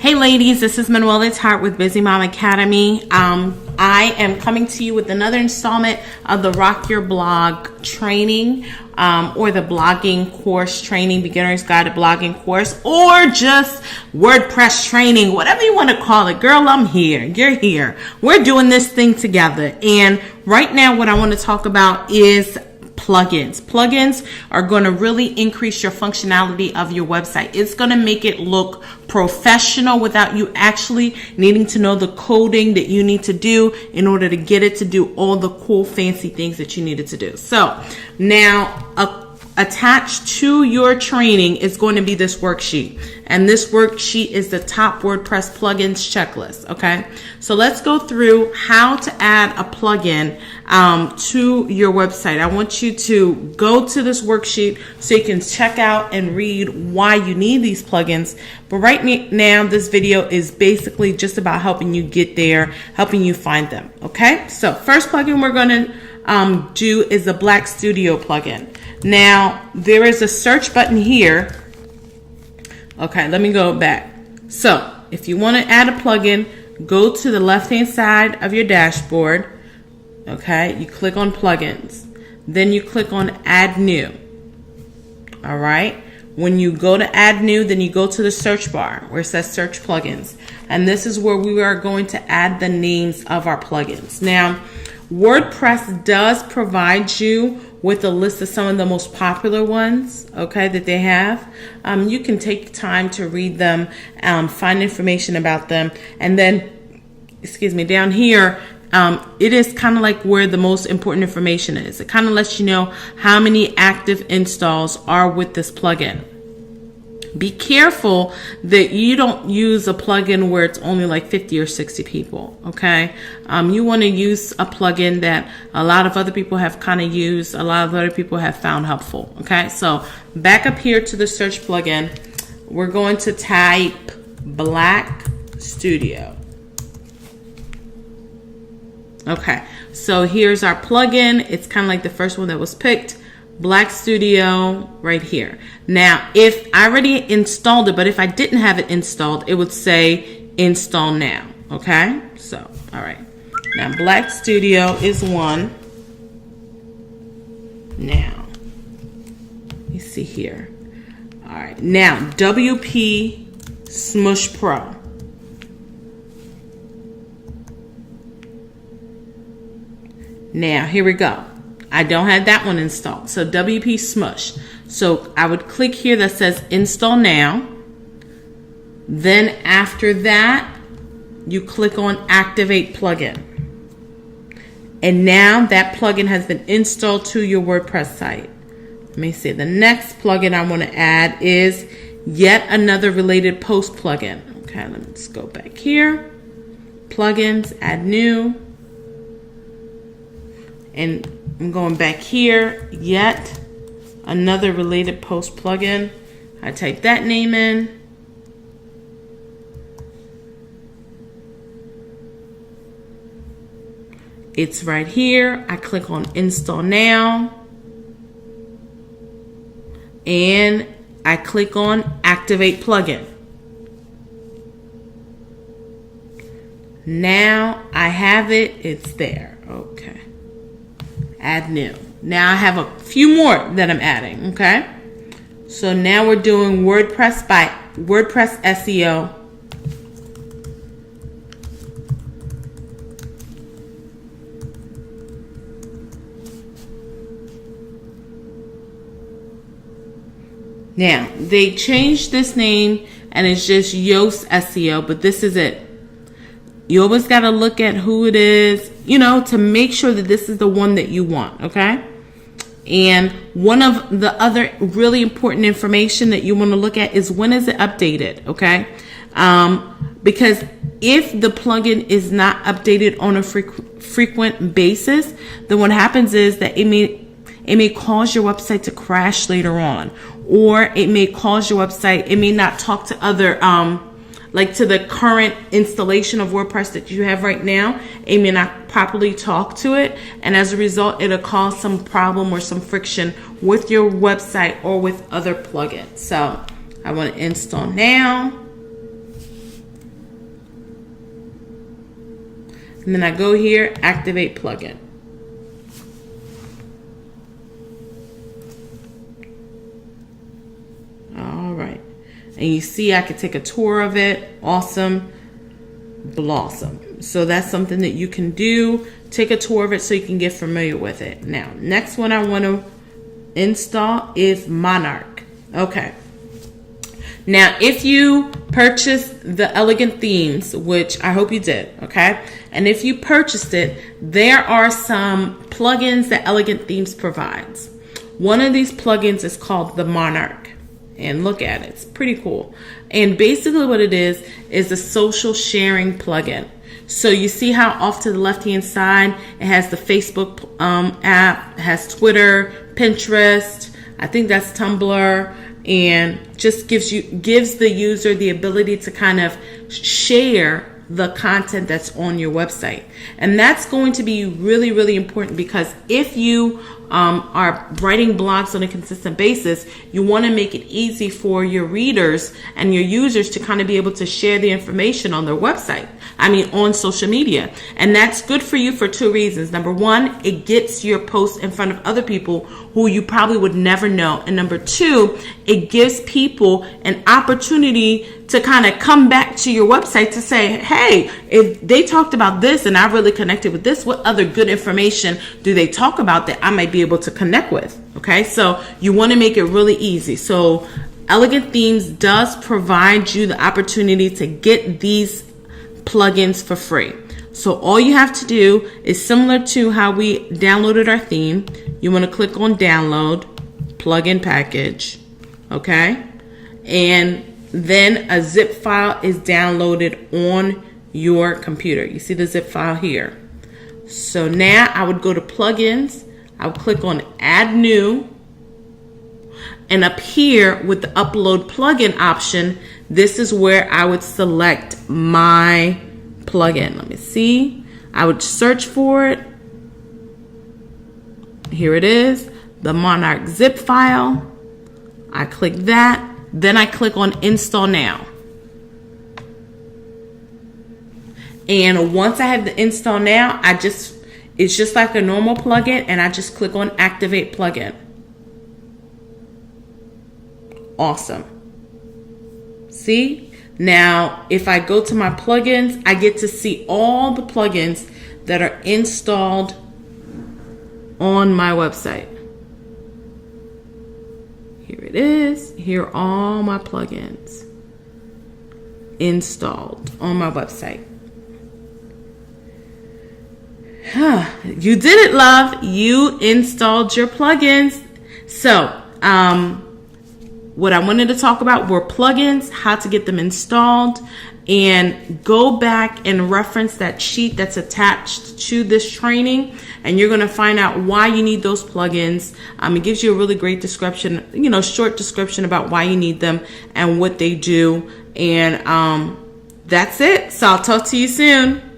Hey ladies, this is Manuela's Heart with Busy Mom Academy. I am coming to you with another installment of the Rock Your Blog training, or the blogging course training, beginner's guide to blogging course, or just WordPress training, whatever you want to call it. Girl, I'm here. You're here. We're doing this thing together. And right now what I want to talk about is plugins. Plugins are going to really increase your functionality of your website. It's going to make it look professional without you actually needing to know the coding that you need to do in order to get it to do all the cool, fancy things that you needed to do. So now, attached to your training is going to be this worksheet. And this worksheet is the top WordPress plugins checklist. Okay, so let's go through how to add a plugin to your website. I want you to go to this worksheet so you can check out and read why you need these plugins. But right now, this video is basically just about helping you get there, helping you find them. Okay, so first plugin we're going to do is the Black Studio plugin. Now, there is a search button here. Okay, let me go back. So, if you want to add a plugin, go to the left-hand side of your dashboard. Okay, you click on plugins. Then you click on add new. All right. When you go to add new, then you go to the search bar where it says search plugins. And this is where we are going to add the names of our plugins. Now, WordPress does provide you with a list of some of the most popular ones, okay, that they have. You can take time to read them, find information about them, and then, down here, it is kind of like where the most important information is. It kind of lets you know how many active installs are with this plugin. Be careful that you don't use a plugin where it's only like 50 or 60 people, okay? You want to use a plugin that a lot of other people have kind of used, a lot of other people have found helpful, okay? So back up here to the search plugin, we're going to type Black Studio. Okay, so here's our plugin. It's kind of like the first one that was picked. Black Studio right here. Now, if I already installed it, but if I didn't have it installed, it would say install now. Okay, so all right. Now, Black Studio is one. Now, you see here. All right, now WP Smush Pro. Now, here we go. I don't have that one installed. So WP Smush. So I would click here that says install now. Then after that, you click on activate plugin. And now that plugin has been installed to your WordPress site. Let me see. The next plugin I want to add is yet another related post plugin. Okay, let me just go back here. Plugins, add new. And I'm going back here, yet another related post plugin. I type that name in. It's right here. I click on install now. And I click on activate plugin. Now I have it. It's there. Okay. Add new. Now I have a few more that I'm adding, okay? So now we're doing WordPress by WordPress SEO. Now, they changed this name and it's just Yoast SEO, but this is it. You always got to look at who it is, you know, to make sure that this is the one that you want, okay? And one of the other really important information that you want to look at is when is it updated, okay? Because if the plugin is not updated on a frequent basis, then what happens is that it may cause your website to crash later on, or it may cause your website, it may not talk to other like to the current installation of WordPress that you have right now. It may not properly talk to it, and as a result, it'll cause some problem or some friction with your website or with other plugins. So I want to install now. And then I go here, activate plugin. All right. And you see I could take a tour of it. Awesome. Blossom. So that's something that you can do. Take a tour of it so you can get familiar with it. Now, next one I want to install is Monarch. Okay. Now, if you purchased the Elegant Themes, which I hope you did, okay? And if you purchased it, there are some plugins that Elegant Themes provides. One of these plugins is called the Monarch. And look at it. It's pretty cool. And basically what it is a social sharing plugin. So you see how off to the left-hand side, it has the Facebook app, it has Twitter, Pinterest, I think that's Tumblr, and just gives the user the ability to kind of share the content that's on your website. And that's going to be really, really important, because if you are writing blogs on a consistent basis, you want to make it easy for your readers and your users to kind of be able to share the information on their website. On social media. And that's good for you for two reasons. Number one, it gets your posts in front of other people who you probably would never know. And number two, it gives people an opportunity to kind of come back to your website to say, hey, if they talked about this and I really connected with this, what other good information do they talk about that I might be able to connect with? Okay, so you want to make it really easy. So Elegant Themes does provide you the opportunity to get these plugins for free. So all you have to do is similar to how we downloaded our theme. You want to click on download, plugin package, okay? And then a zip file is downloaded on your computer. You see the zip file here. So now I would go to plugins. I would click on add new. And up here with the upload plugin option, this is where I would select my plugin. Let me see. I would search for it. Here it is, the Monarch zip file. I click that. Then I click on install now. And once I have the install now, it's just like a normal plugin, and I just click on activate plugin. Awesome. See? Now, if I go to my plugins, I get to see all the plugins that are installed on my website. Here it is. Here are all my plugins installed on my website. You did it, love. You installed your plugins. So, what I wanted to talk about were plugins, how to get them installed, and go back and reference that sheet that's attached to this training, and you're going to find out why you need those plugins. It gives you a really great description, short description about why you need them and what they do. And that's it. So I'll talk to you soon.